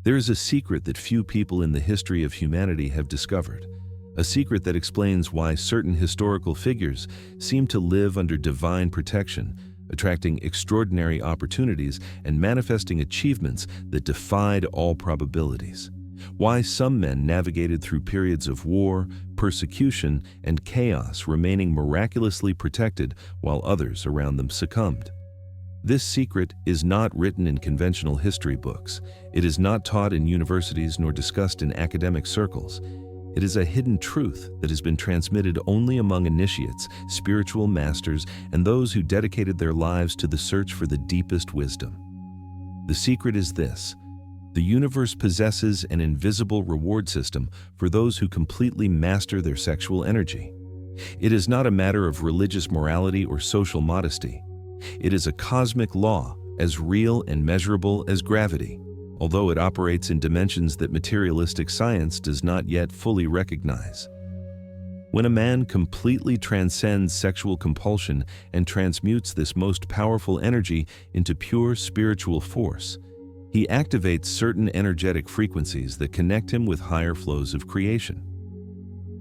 There is a secret that few people in the history of humanity have discovered, a secret that explains why certain historical figures seem to live under divine protection, attracting extraordinary opportunities and manifesting achievements that defied all probabilities. Why some men navigated through periods of war, persecution, and chaos, remaining miraculously protected while others around them succumbed. This secret is not written in conventional history books. It is not taught in universities nor discussed in academic circles. It is a hidden truth that has been transmitted only among initiates, spiritual masters, and those who dedicated their lives to the search for the deepest wisdom. The secret is this: the universe possesses an invisible reward system for those who completely master their sexual energy. It is not a matter of religious morality or social modesty. It is a cosmic law, as real and measurable as gravity, although it operates in dimensions that materialistic science does not yet fully recognize. When a man completely transcends sexual compulsion and transmutes this most powerful energy into pure spiritual force, he activates certain energetic frequencies that connect him with higher flows of creation.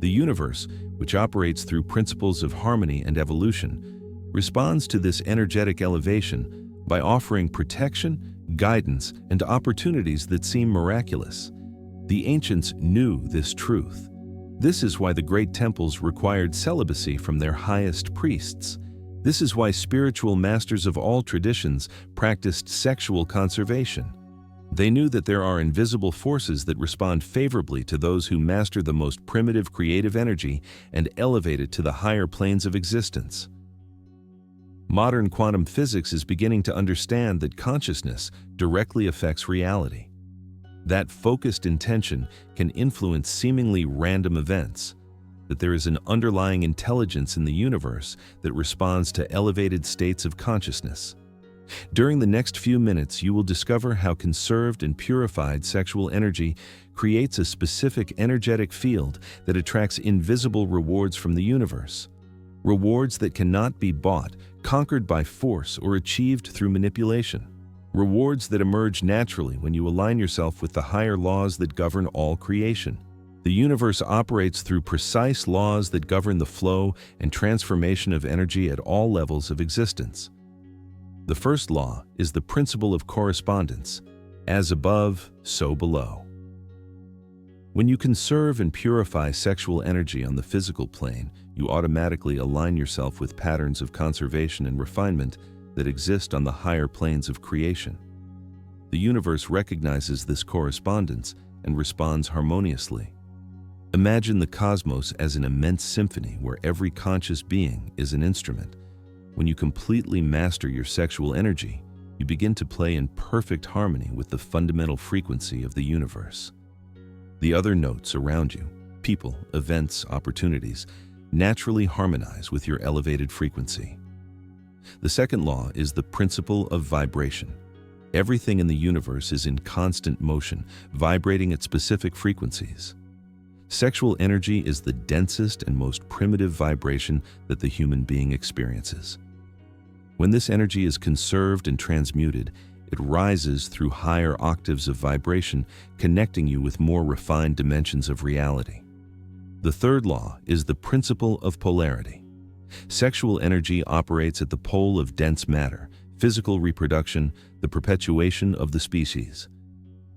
The universe, which operates through principles of harmony and evolution, responds to this energetic elevation by offering protection, guidance, and opportunities that seem miraculous. The ancients knew this truth. This is why the great temples required celibacy from their highest priests. This is why spiritual masters of all traditions practiced sexual conservation. They knew that there are invisible forces that respond favorably to those who master the most primitive creative energy and elevate it to the higher planes of existence. Modern quantum physics is beginning to understand that consciousness directly affects reality. That focused intention can influence seemingly random events, that there is an underlying intelligence in the universe that responds to elevated states of consciousness. During the next few minutes, you will discover how conserved and purified sexual energy creates a specific energetic field that attracts invisible rewards from the universe. Rewards that cannot be bought, conquered by force, or achieved through manipulation. Rewards that emerge naturally when you align yourself with the higher laws that govern all creation. The universe operates through precise laws that govern the flow and transformation of energy at all levels of existence. The first law is the principle of correspondence. As above, so below. When you conserve and purify sexual energy on the physical plane, you automatically align yourself with patterns of conservation and refinement that exist on the higher planes of creation. The universe recognizes this correspondence and responds harmoniously. Imagine the cosmos as an immense symphony where every conscious being is an instrument. When you completely master your sexual energy, you begin to play in perfect harmony with the fundamental frequency of the universe. The other notes around you, people, events, opportunities, naturally harmonize with your elevated frequency. The second law is the principle of vibration. Everything in the universe is in constant motion, vibrating at specific frequencies. Sexual energy is the densest and most primitive vibration that the human being experiences. When this energy is conserved and transmuted, it rises through higher octaves of vibration, connecting you with more refined dimensions of reality. The third law is the principle of polarity. Sexual energy operates at the pole of dense matter, physical reproduction, the perpetuation of the species.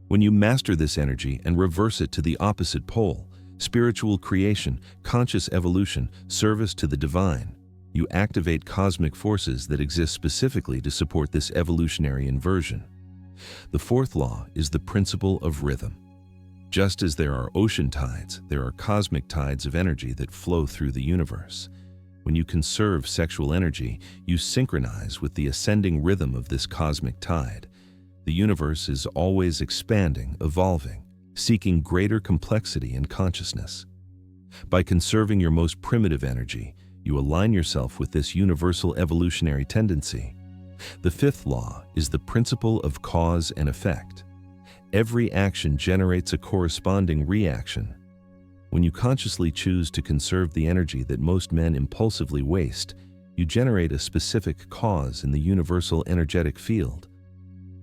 When you master this energy and reverse it to the opposite pole, spiritual creation, conscious evolution, service to the divine, you activate cosmic forces that exist specifically to support this evolutionary inversion. The fourth law is the principle of rhythm. Just as there are ocean tides, there are cosmic tides of energy that flow through the universe. When you conserve sexual energy, you synchronize with the ascending rhythm of this cosmic tide. The universe is always expanding, evolving, seeking greater complexity and consciousness. By conserving your most primitive energy, you align yourself with this universal evolutionary tendency. The fifth law is the principle of cause and effect. Every action generates a corresponding reaction. When you consciously choose to conserve the energy that most men impulsively waste, you generate a specific cause in the universal energetic field.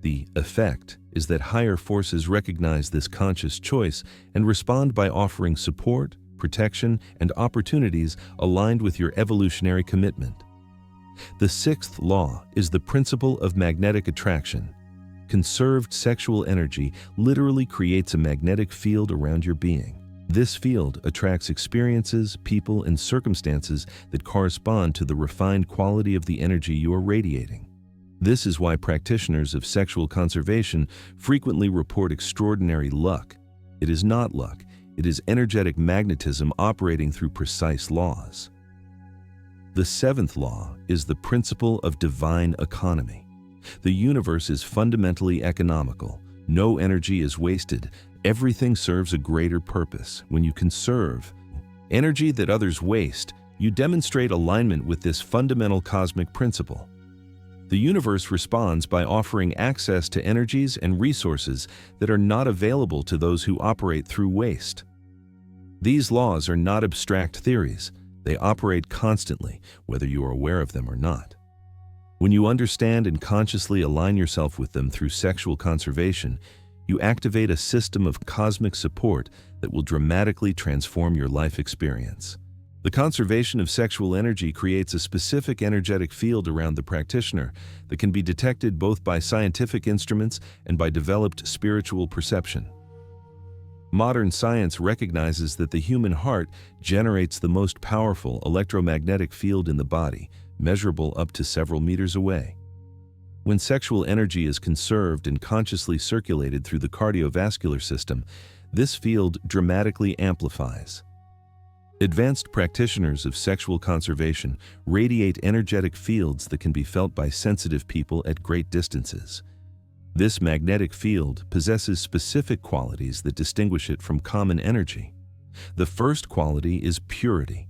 The effect is that higher forces recognize this conscious choice and respond by offering support, protection, and opportunities aligned with your evolutionary commitment. The sixth law is the principle of magnetic attraction. Conserved sexual energy literally creates a magnetic field around your being. This field attracts experiences, people, and circumstances that correspond to the refined quality of the energy you are radiating. This is why practitioners of sexual conservation frequently report extraordinary luck. It is not luck, it is energetic magnetism operating through precise laws. The seventh law is the principle of divine economy. The universe is fundamentally economical. No energy is wasted. Everything serves a greater purpose. When you conserve energy that others waste, you demonstrate alignment with this fundamental cosmic principle. The universe responds by offering access to energies and resources that are not available to those who operate through waste. These laws are not abstract theories. They operate constantly, whether you are aware of them or not. When you understand and consciously align yourself with them through sexual conservation, you activate a system of cosmic support that will dramatically transform your life experience. The conservation of sexual energy creates a specific energetic field around the practitioner that can be detected both by scientific instruments and by developed spiritual perception. Modern science recognizes that the human heart generates the most powerful electromagnetic field in the body, measurable up to several meters away. When sexual energy is conserved and consciously circulated through the cardiovascular system, this field dramatically amplifies. Advanced practitioners of sexual conservation radiate energetic fields that can be felt by sensitive people at great distances. This magnetic field possesses specific qualities that distinguish it from common energy. The first quality is purity.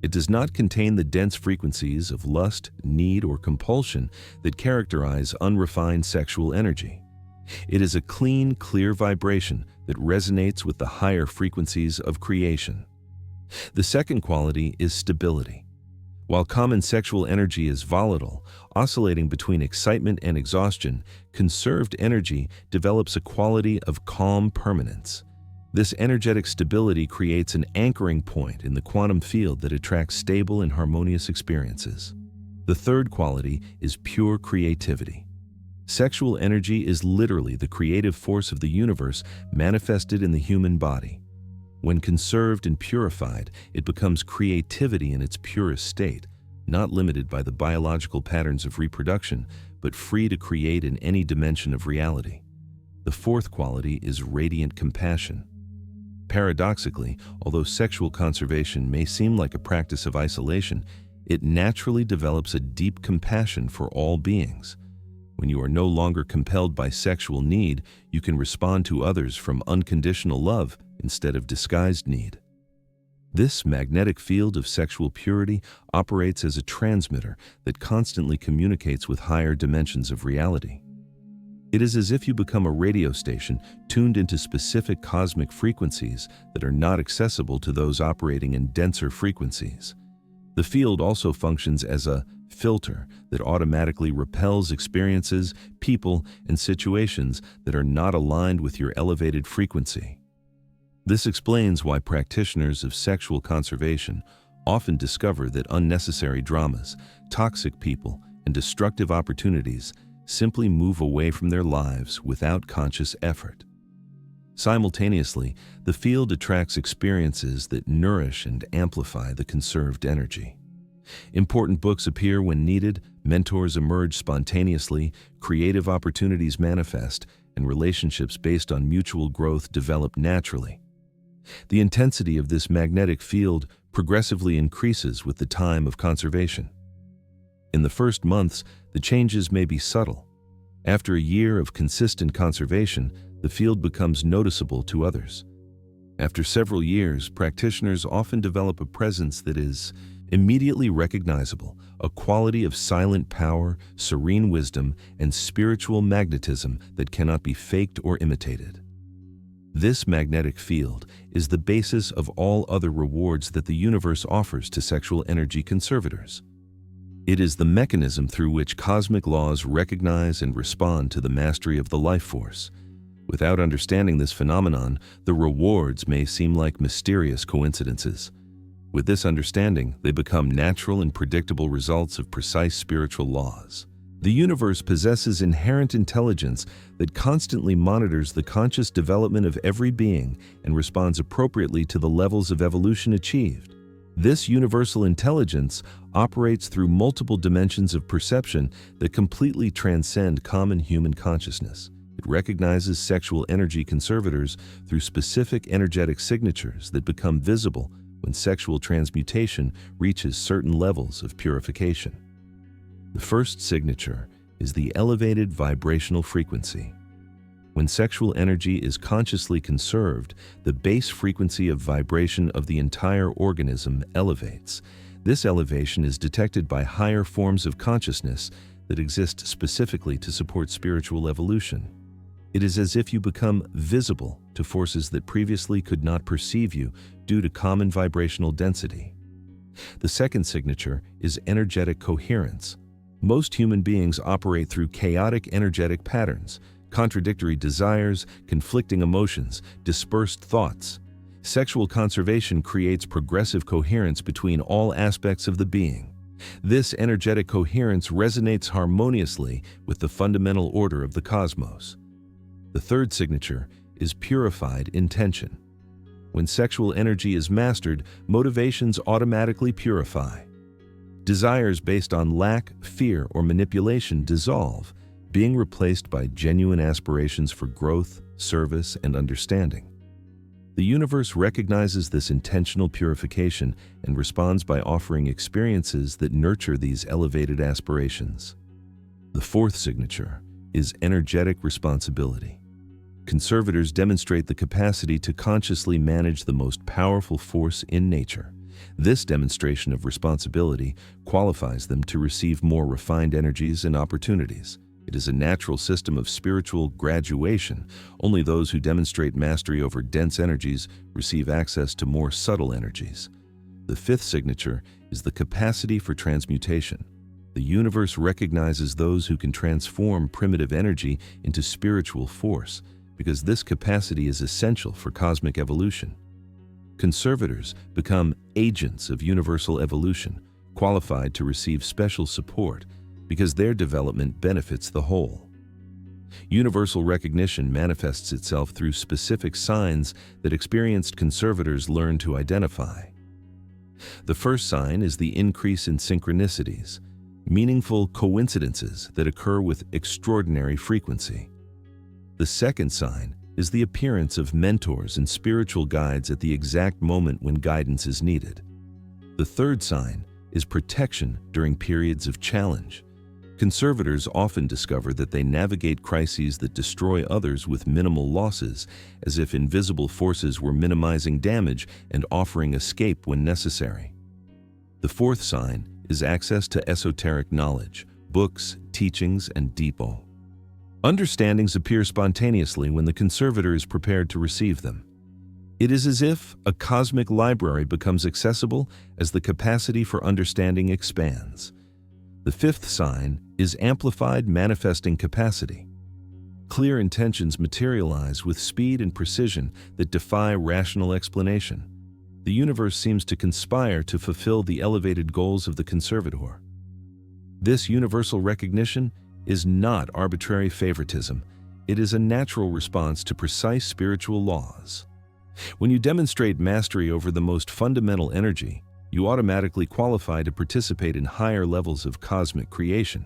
It does not contain the dense frequencies of lust, need, or compulsion that characterize unrefined sexual energy. It is a clean, clear vibration that resonates with the higher frequencies of creation. The second quality is stability. While common sexual energy is volatile, oscillating between excitement and exhaustion, conserved energy develops a quality of calm permanence. This energetic stability creates an anchoring point in the quantum field that attracts stable and harmonious experiences. The third quality is pure creativity. Sexual energy is literally the creative force of the universe manifested in the human body. When conserved and purified, it becomes creativity in its purest state, not limited by the biological patterns of reproduction, but free to create in any dimension of reality. The fourth quality is radiant compassion. Paradoxically, although sexual conservation may seem like a practice of isolation, it naturally develops a deep compassion for all beings. When you are no longer compelled by sexual need, you can respond to others from unconditional love instead of disguised need. This magnetic field of sexual purity operates as a transmitter that constantly communicates with higher dimensions of reality. It is as if you become a radio station tuned into specific cosmic frequencies that are not accessible to those operating in denser frequencies. The field also functions as a filter that automatically repels experiences, people, and situations that are not aligned with your elevated frequency. This explains why practitioners of sexual conservation often discover that unnecessary dramas, toxic people, and destructive opportunities simply move away from their lives without conscious effort. Simultaneously, the field attracts experiences that nourish and amplify the conserved energy. Important books appear when needed, mentors emerge spontaneously, creative opportunities manifest, and relationships based on mutual growth develop naturally. The intensity of this magnetic field progressively increases with the time of conservation. In the first months, the changes may be subtle. After a year of consistent conservation, the field becomes noticeable to others. After several years, practitioners often develop a presence that is immediately recognizable, a quality of silent power, serene wisdom, and spiritual magnetism that cannot be faked or imitated. This magnetic field is the basis of all other rewards that the universe offers to sexual energy conservators. It is the mechanism through which cosmic laws recognize and respond to the mastery of the life force. Without understanding this phenomenon, the rewards may seem like mysterious coincidences. With this understanding, they become natural and predictable results of precise spiritual laws. The universe possesses inherent intelligence that constantly monitors the conscious development of every being and responds appropriately to the levels of evolution achieved. This universal intelligence operates through multiple dimensions of perception that completely transcend common human consciousness. It recognizes sexual energy conservators through specific energetic signatures that become visible when sexual transmutation reaches certain levels of purification. The first signature is the elevated vibrational frequency. When sexual energy is consciously conserved, the base frequency of vibration of the entire organism elevates. This elevation is detected by higher forms of consciousness that exist specifically to support spiritual evolution. It is as if you become visible to forces that previously could not perceive you due to common vibrational density. The second signature is energetic coherence. Most human beings operate through chaotic energetic patterns, contradictory desires, conflicting emotions, dispersed thoughts. Sexual conservation creates progressive coherence between all aspects of the being. This energetic coherence resonates harmoniously with the fundamental order of the cosmos. The third signature is purified intention. When sexual energy is mastered, motivations automatically purify. Desires based on lack, fear, or manipulation dissolve, being replaced by genuine aspirations for growth, service, and understanding. The universe recognizes this intentional purification and responds by offering experiences that nurture these elevated aspirations. The fourth signature is energetic responsibility. Conservators demonstrate the capacity to consciously manage the most powerful force in nature. This demonstration of responsibility qualifies them to receive more refined energies and opportunities. It is a natural system of spiritual graduation. Only those who demonstrate mastery over dense energies receive access to more subtle energies. The fifth signature is the capacity for transmutation. The universe recognizes those who can transform primitive energy into spiritual force, because this capacity is essential for cosmic evolution. Conservators become agents of universal evolution, qualified to receive special support because their development benefits the whole. Universal recognition manifests itself through specific signs that experienced conservators learn to identify. The first sign is the increase in synchronicities, meaningful coincidences that occur with extraordinary frequency. The second sign is the appearance of mentors and spiritual guides at the exact moment when guidance is needed. The third sign is protection during periods of challenge. Conservators often discover that they navigate crises that destroy others with minimal losses, as if invisible forces were minimizing damage and offering escape when necessary. The fourth sign is access to esoteric knowledge, books, teachings, and depot. Understandings appear spontaneously when the conservator is prepared to receive them. It is as if a cosmic library becomes accessible as the capacity for understanding expands. The fifth sign is amplified manifesting capacity. Clear intentions materialize with speed and precision that defy rational explanation. The universe seems to conspire to fulfill the elevated goals of the conservator. This universal recognition is not arbitrary favoritism. It is a natural response to precise spiritual laws. When you demonstrate mastery over the most fundamental energy, you automatically qualify to participate in higher levels of cosmic creation.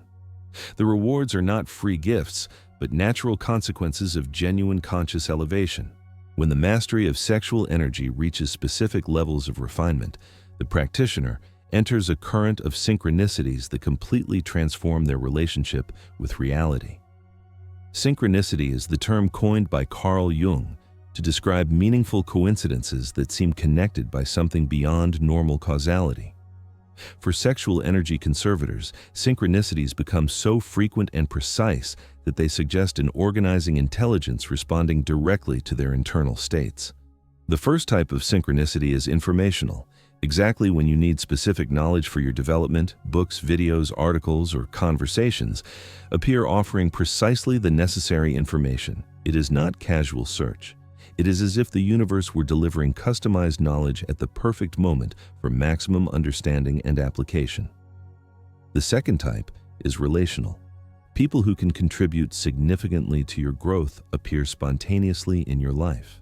The rewards are not free gifts, but natural consequences of genuine conscious elevation. When the mastery of sexual energy reaches specific levels of refinement, the practitioner enters a current of synchronicities that completely transform their relationship with reality. Synchronicity is the term coined by Carl Jung to describe meaningful coincidences that seem connected by something beyond normal causality. For sexual energy conservators, synchronicities become so frequent and precise that they suggest an organizing intelligence responding directly to their internal states. The first type of synchronicity is informational. Exactly when you need specific knowledge for your development, books, videos, articles, or conversations appear offering precisely the necessary information. It is not casual search. It is as if the universe were delivering customized knowledge at the perfect moment for maximum understanding and application. The second type is relational. People who can contribute significantly to your growth appear spontaneously in your life.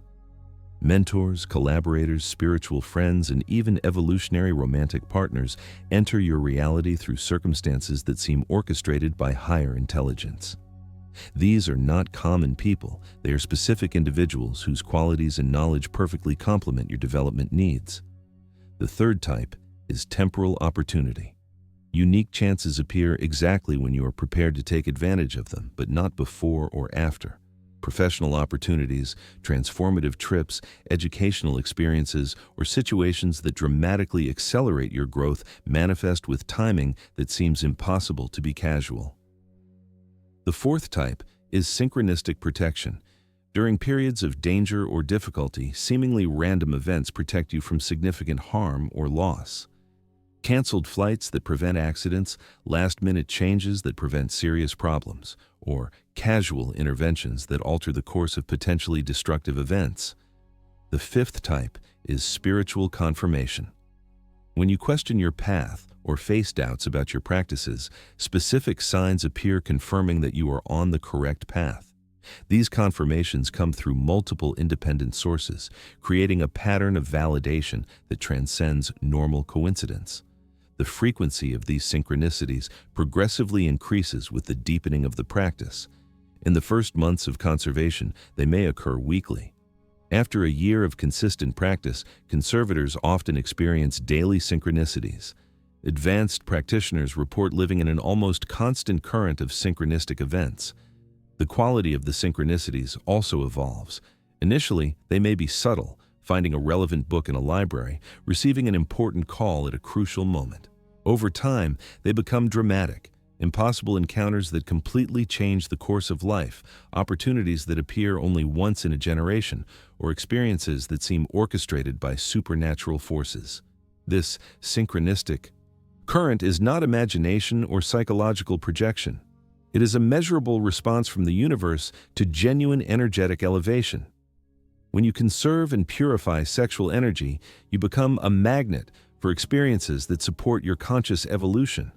Mentors, collaborators, spiritual friends, and even evolutionary romantic partners enter your reality through circumstances that seem orchestrated by higher intelligence. These are not common people. They are specific individuals whose qualities and knowledge perfectly complement your development needs. The third type is temporal opportunity. Unique chances appear exactly when you are prepared to take advantage of them, but not before or after. Professional opportunities, transformative trips, educational experiences, or situations that dramatically accelerate your growth manifest with timing that seems impossible to be casual. The fourth type is synchronistic protection. During periods of danger or difficulty, seemingly random events protect you from significant harm or loss. Canceled flights that prevent accidents, last-minute changes that prevent serious problems, or casual interventions that alter the course of potentially destructive events. The fifth type is spiritual confirmation. When you question your path or face doubts about your practices, specific signs appear confirming that you are on the correct path. These confirmations come through multiple independent sources, creating a pattern of validation that transcends normal coincidence. The frequency of these synchronicities progressively increases with the deepening of the practice. In the first months of conservation, they may occur weekly. After a year of consistent practice, conservators often experience daily synchronicities. Advanced practitioners report living in an almost constant current of synchronistic events. The quality of the synchronicities also evolves. Initially, they may be subtle, finding a relevant book in a library, receiving an important call at a crucial moment. Over time, they become dramatic, impossible encounters that completely change the course of life, opportunities that appear only once in a generation, or experiences that seem orchestrated by supernatural forces. This synchronistic current is not imagination or psychological projection. It is a measurable response from the universe to genuine energetic elevation. When you conserve and purify sexual energy, you become a magnet for experiences that support your conscious evolution.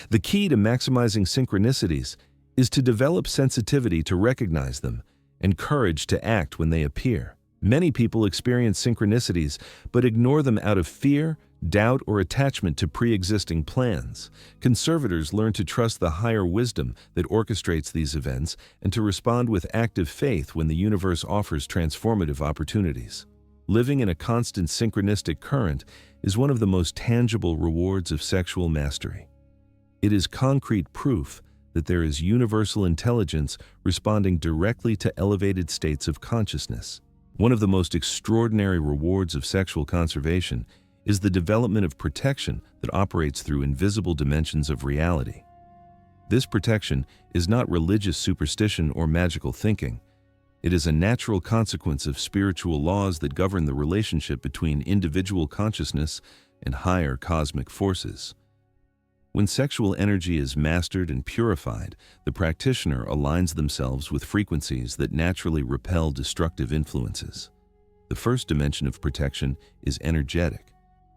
The key to maximizing synchronicities is to develop sensitivity to recognize them and courage to act when they appear. Many people experience synchronicities but ignore them out of fear, doubt, or attachment to pre-existing plans. Conservators learn to trust the higher wisdom that orchestrates these events and to respond with active faith when the universe offers transformative opportunities. Living in a constant synchronistic current is one of the most tangible rewards of sexual mastery. It is concrete proof that there is universal intelligence responding directly to elevated states of consciousness. One of the most extraordinary rewards of sexual conservation is the development of protection that operates through invisible dimensions of reality. This protection is not religious superstition or magical thinking. It is a natural consequence of spiritual laws that govern the relationship between individual consciousness and higher cosmic forces. When sexual energy is mastered and purified, the practitioner aligns themselves with frequencies that naturally repel destructive influences. The first dimension of protection is energetic.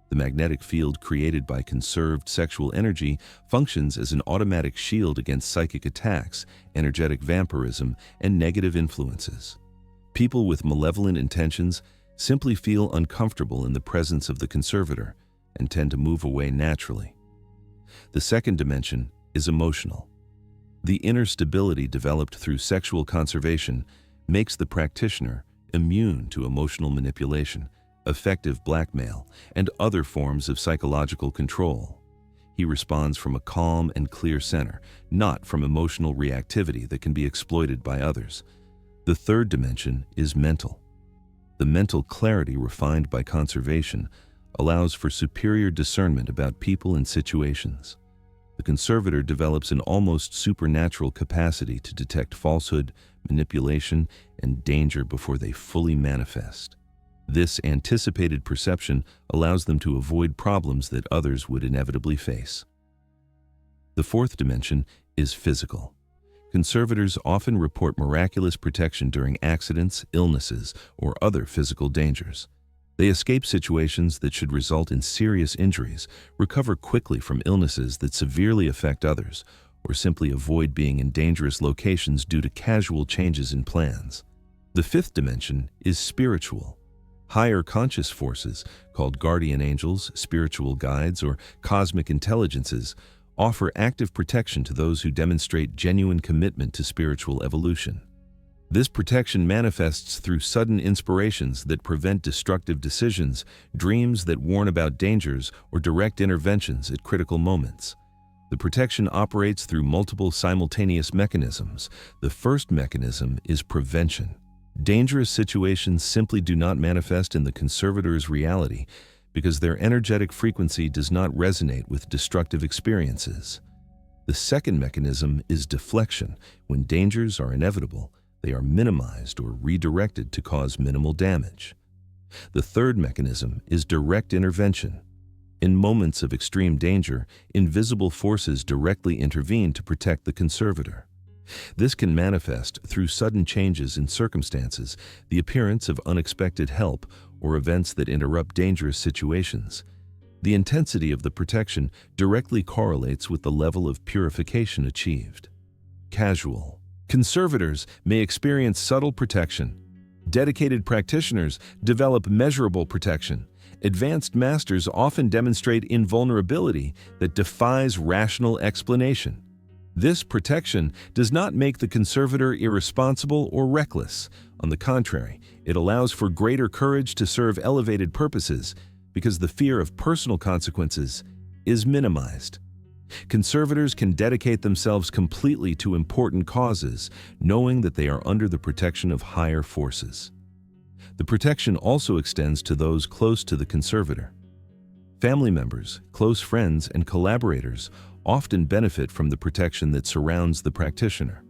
The magnetic field created by conserved sexual energy functions as an automatic shield against psychic attacks, energetic vampirism, and negative influences. People with malevolent intentions simply feel uncomfortable in the presence of the conservator and tend to move away naturally. The second dimension is emotional. The inner stability developed through sexual conservation makes the practitioner immune to emotional manipulation, effective blackmail, and other forms of psychological control. He responds from a calm and clear center, not from emotional reactivity that can be exploited by others. The third dimension is mental. The mental clarity refined by conservation allows for superior discernment about people and situations. The conservator develops an almost supernatural capacity to detect falsehood, manipulation, and danger before they fully manifest. This anticipated perception allows them to avoid problems that others would inevitably face. The fourth dimension is physical. Conservators often report miraculous protection during accidents, illnesses, or other physical dangers. They escape situations that should result in serious injuries, recover quickly from illnesses that severely affect others, or simply avoid being in dangerous locations due to casual changes in plans. The fifth dimension is spiritual. Higher conscious forces, called guardian angels, spiritual guides, or cosmic intelligences, offer active protection to those who demonstrate genuine commitment to spiritual evolution. This protection manifests through sudden inspirations that prevent destructive decisions, dreams that warn about dangers, or direct interventions at critical moments. The protection operates through multiple simultaneous mechanisms. The first mechanism is prevention. Dangerous situations simply do not manifest in the conservator's reality because their energetic frequency does not resonate with destructive experiences. The second mechanism is deflection. When dangers are inevitable, they are minimized or redirected to cause minimal damage. The third mechanism is direct intervention. In moments of extreme danger, invisible forces directly intervene to protect the conservator. This can manifest through sudden changes in circumstances, the appearance of unexpected help, or events that interrupt dangerous situations. The intensity of the protection directly correlates with the level of purification achieved. Casual. Conservators may experience subtle protection. Dedicated practitioners develop measurable protection. Advanced masters often demonstrate invulnerability that defies rational explanation. This protection does not make the conservator irresponsible or reckless. On the contrary, it allows for greater courage to serve elevated purposes because the fear of personal consequences is minimized. Conservators can dedicate themselves completely to important causes, knowing that they are under the protection of higher forces. The protection also extends to those close to the conservator. Family members, close friends, and collaborators often benefit from the protection that surrounds the practitioner.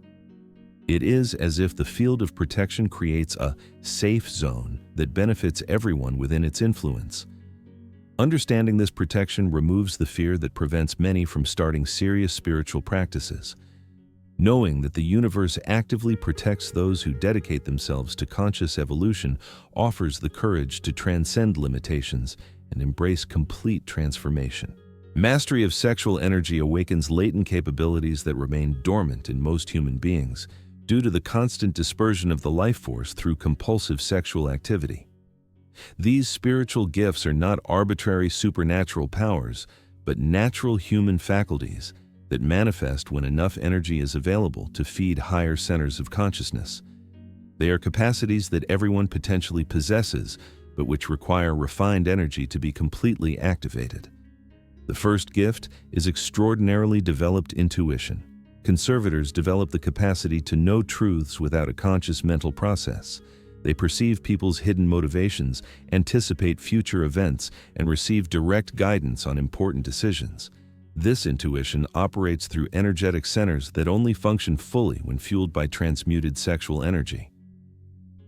It is as if the field of protection creates a safe zone that benefits everyone within its influence. Understanding this protection removes the fear that prevents many from starting serious spiritual practices. Knowing that the universe actively protects those who dedicate themselves to conscious evolution offers the courage to transcend limitations and embrace complete transformation. Mastery of sexual energy awakens latent capabilities that remain dormant in most human beings due to the constant dispersion of the life force through compulsive sexual activity. These spiritual gifts are not arbitrary supernatural powers, but natural human faculties that manifest when enough energy is available to feed higher centers of consciousness. They are capacities that everyone potentially possesses, but which require refined energy to be completely activated. The first gift is extraordinarily developed intuition. Conservators develop the capacity to know truths without a conscious mental process. They perceive people's hidden motivations, anticipate future events, and receive direct guidance on important decisions. This intuition operates through energetic centers that only function fully when fueled by transmuted sexual energy.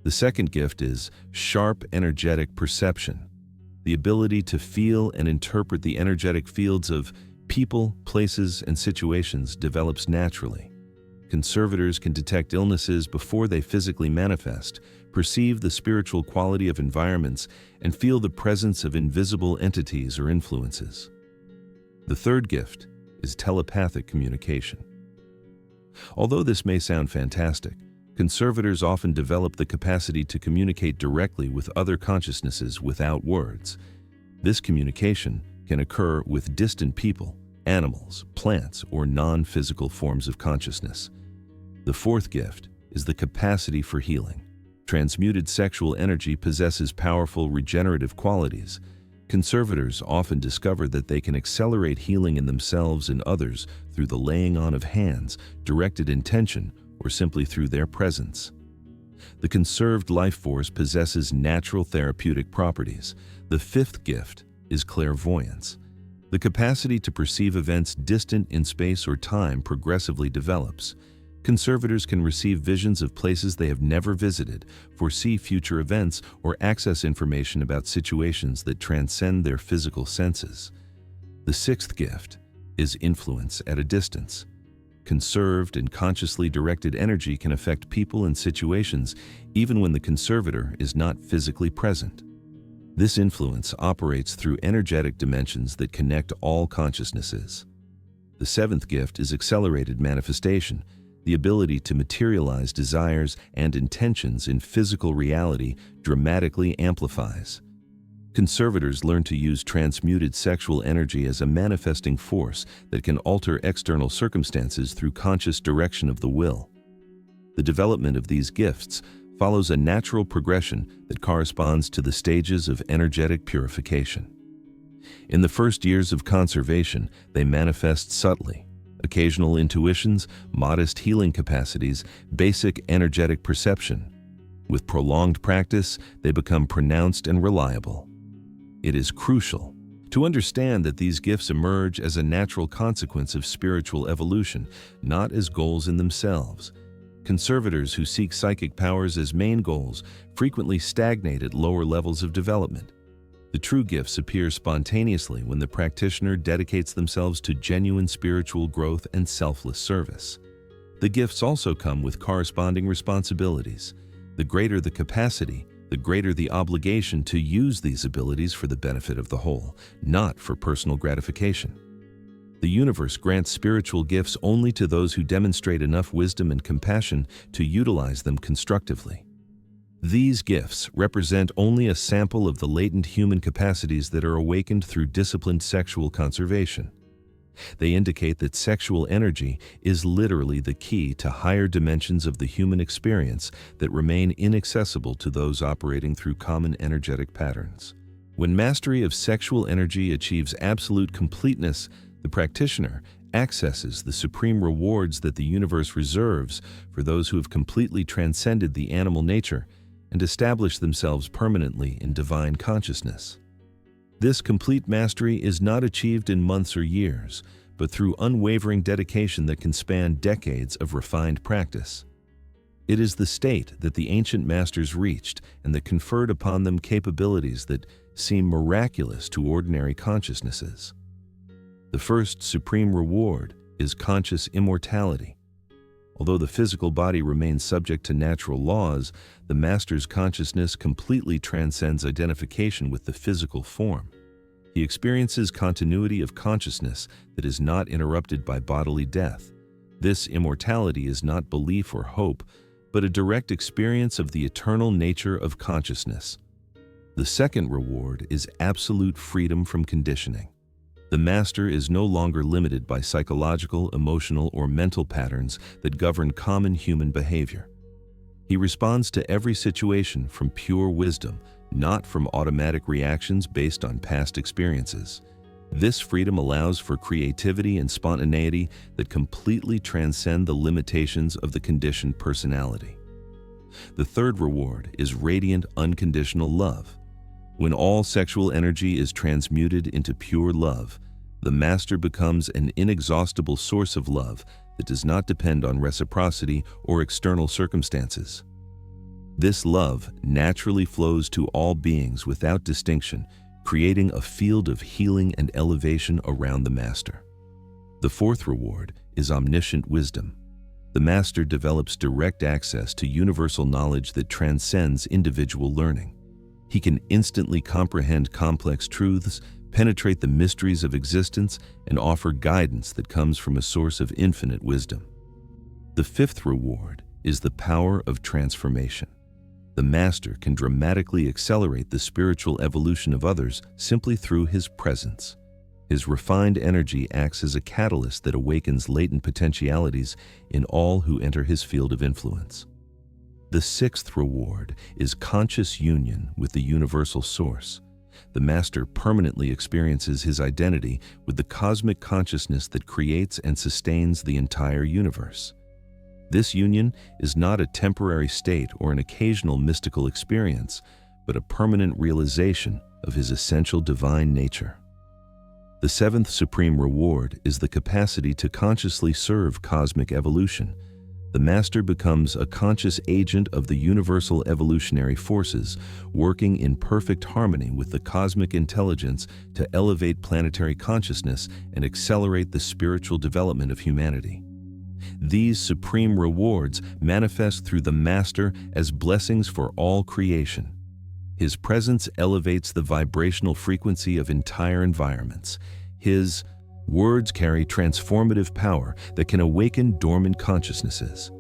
The second gift is sharp energetic perception. The ability to feel and interpret the energetic fields of people, places, and situations develops naturally. Conservators can detect illnesses before they physically manifest, perceive the spiritual quality of environments, and feel the presence of invisible entities or influences. The third gift is telepathic communication. Although this may sound fantastic, conservators often develop the capacity to communicate directly with other consciousnesses without words. This communication can occur with distant people, animals, plants, or non-physical forms of consciousness. The fourth gift is the capacity for healing. Transmuted sexual energy possesses powerful regenerative qualities. Conservators often discover that they can accelerate healing in themselves and others through the laying on of hands, directed intention, or simply through their presence. The conserved life force possesses natural therapeutic properties. The fifth gift is clairvoyance. The capacity to perceive events distant in space or time progressively develops. Conservators can receive visions of places they have never visited, foresee future events, or access information about situations that transcend their physical senses. The sixth gift is influence at a distance. Conserved and consciously directed energy can affect people and situations even when the conservator is not physically present. This influence operates through energetic dimensions that connect all consciousnesses. The seventh gift is accelerated manifestation, the ability to materialize desires and intentions in physical reality dramatically amplifies. Conservators learn to use transmuted sexual energy as a manifesting force that can alter external circumstances through conscious direction of the will. The development of these gifts follows a natural progression that corresponds to the stages of energetic purification. In the first years of conservation, they manifest subtly. Occasional intuitions, modest healing capacities, basic energetic perception. With prolonged practice, they become pronounced and reliable. It is crucial to understand that these gifts emerge as a natural consequence of spiritual evolution, not as goals in themselves. Conservators who seek psychic powers as main goals frequently stagnate at lower levels of development. The true gifts appear spontaneously when the practitioner dedicates themselves to genuine spiritual growth and selfless service. The gifts also come with corresponding responsibilities. The greater the capacity, the greater the obligation to use these abilities for the benefit of the whole, not for personal gratification. The universe grants spiritual gifts only to those who demonstrate enough wisdom and compassion to utilize them constructively. These gifts represent only a sample of the latent human capacities that are awakened through disciplined sexual conservation. They indicate that sexual energy is literally the key to higher dimensions of the human experience that remain inaccessible to those operating through common energetic patterns. When mastery of sexual energy achieves absolute completeness, the practitioner accesses the supreme rewards that the universe reserves for those who have completely transcended the animal nature and established themselves permanently in divine consciousness. This complete mastery is not achieved in months or years, but through unwavering dedication that can span decades of refined practice. It is the state that the ancient masters reached and that conferred upon them capabilities that seem miraculous to ordinary consciousnesses. The first supreme reward is conscious immortality. Although the physical body remains subject to natural laws, the master's consciousness completely transcends identification with the physical form. He experiences continuity of consciousness that is not interrupted by bodily death. This immortality is not belief or hope, but a direct experience of the eternal nature of consciousness. The second reward is absolute freedom from conditioning. The master is no longer limited by psychological, emotional, or mental patterns that govern common human behavior. He responds to every situation from pure wisdom, not from automatic reactions based on past experiences. This freedom allows for creativity and spontaneity that completely transcend the limitations of the conditioned personality. The third reward is radiant, unconditional love. When all sexual energy is transmuted into pure love, the master becomes an inexhaustible source of love that does not depend on reciprocity or external circumstances. This love naturally flows to all beings without distinction, creating a field of healing and elevation around the master. The fourth reward is omniscient wisdom. The master develops direct access to universal knowledge that transcends individual learning. He can instantly comprehend complex truths, penetrate the mysteries of existence, and offer guidance that comes from a source of infinite wisdom. The fifth reward is the power of transformation. The master can dramatically accelerate the spiritual evolution of others simply through his presence. His refined energy acts as a catalyst that awakens latent potentialities in all who enter his field of influence. The sixth reward is conscious union with the universal source. The master permanently experiences his identity with the cosmic consciousness that creates and sustains the entire universe. This union is not a temporary state or an occasional mystical experience, but a permanent realization of his essential divine nature. The seventh supreme reward is the capacity to consciously serve cosmic evolution. The Master becomes a conscious agent of the universal evolutionary forces, working in perfect harmony with the cosmic intelligence to elevate planetary consciousness and accelerate the spiritual development of humanity. These supreme rewards manifest through the Master as blessings for all creation. His presence elevates the vibrational frequency of entire environments. His words carry transformative power that can awaken dormant consciousnesses.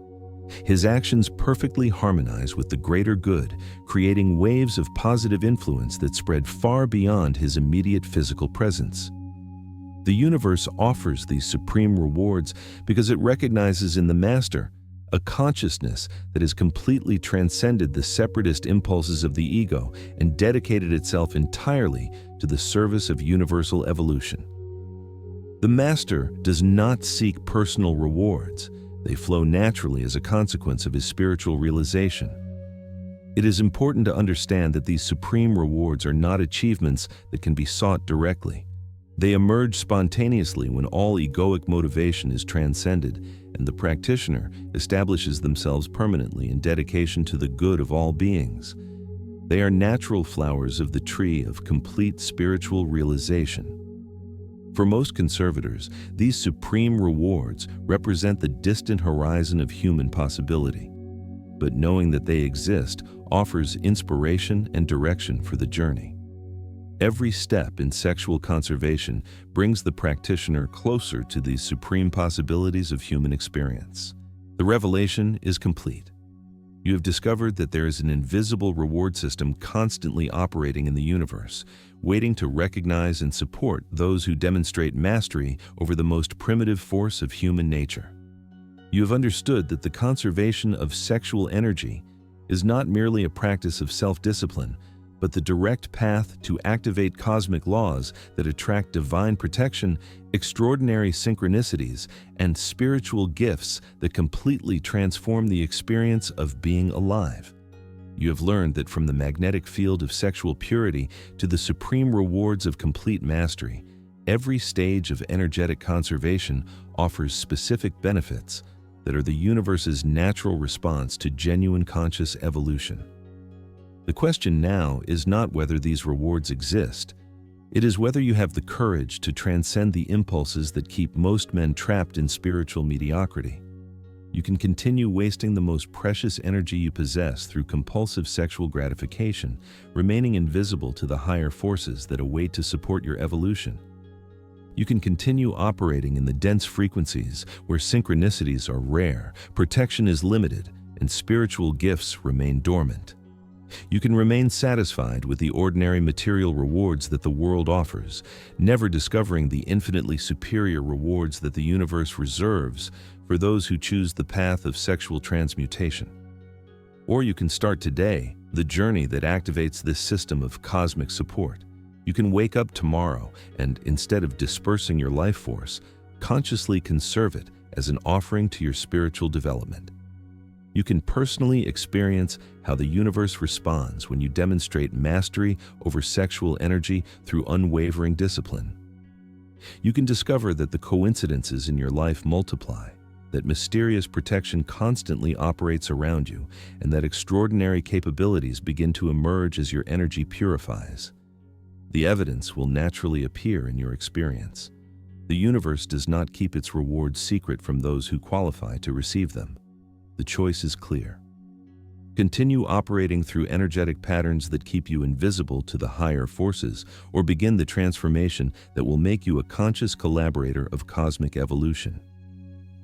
His actions perfectly harmonize with the greater good, creating waves of positive influence that spread far beyond his immediate physical presence. The universe offers these supreme rewards because it recognizes in the Master a consciousness that has completely transcended the separatist impulses of the ego and dedicated itself entirely to the service of universal evolution. The Master does not seek personal rewards. They flow naturally as a consequence of his spiritual realization. It is important to understand that these supreme rewards are not achievements that can be sought directly. They emerge spontaneously when all egoic motivation is transcended and the practitioner establishes themselves permanently in dedication to the good of all beings. They are natural flowers of the tree of complete spiritual realization. For most conservators, these supreme rewards represent the distant horizon of human possibility. But knowing that they exist offers inspiration and direction for the journey. Every step in sexual conservation brings the practitioner closer to these supreme possibilities of human experience. The revelation is complete. You have discovered that there is an invisible reward system constantly operating in the universe, waiting to recognize and support those who demonstrate mastery over the most primitive force of human nature. You have understood that the conservation of sexual energy is not merely a practice of self-discipline, but the direct path to activate cosmic laws that attract divine protection, extraordinary synchronicities, and spiritual gifts that completely transform the experience of being alive. You have learned that from the magnetic field of sexual purity to the supreme rewards of complete mastery, every stage of energetic conservation offers specific benefits that are the universe's natural response to genuine conscious evolution. The question now is not whether these rewards exist. It is whether you have the courage to transcend the impulses that keep most men trapped in spiritual mediocrity. You can continue wasting the most precious energy you possess through compulsive sexual gratification, remaining invisible to the higher forces that await to support your evolution. You can continue operating in the dense frequencies where synchronicities are rare, protection is limited, and spiritual gifts remain dormant. You can remain satisfied with the ordinary material rewards that the world offers, never discovering the infinitely superior rewards that the universe reserves for those who choose the path of sexual transmutation. Or you can start today the journey that activates this system of cosmic support. You can wake up tomorrow and, instead of dispersing your life force, consciously conserve it as an offering to your spiritual development. You can personally experience how the universe responds when you demonstrate mastery over sexual energy through unwavering discipline. You can discover that the coincidences in your life multiply, that mysterious protection constantly operates around you, and that extraordinary capabilities begin to emerge as your energy purifies. The evidence will naturally appear in your experience. The universe does not keep its rewards secret from those who qualify to receive them. The choice is clear. Continue operating through energetic patterns that keep you invisible to the higher forces, or begin the transformation that will make you a conscious collaborator of cosmic evolution.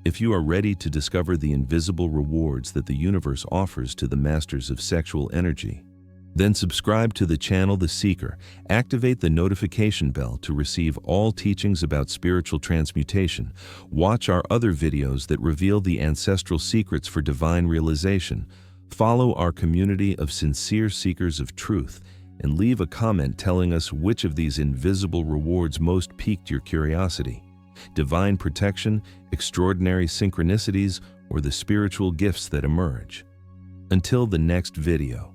If you are ready to discover the invisible rewards that the universe offers to the masters of sexual energy, then subscribe to the channel The Seeker, activate the notification bell to receive all teachings about spiritual transmutation, watch our other videos that reveal the ancestral secrets for divine realization, follow our community of sincere seekers of truth, and leave a comment telling us which of these invisible rewards most piqued your curiosity: divine protection, extraordinary synchronicities, or the spiritual gifts that emerge. Until the next video.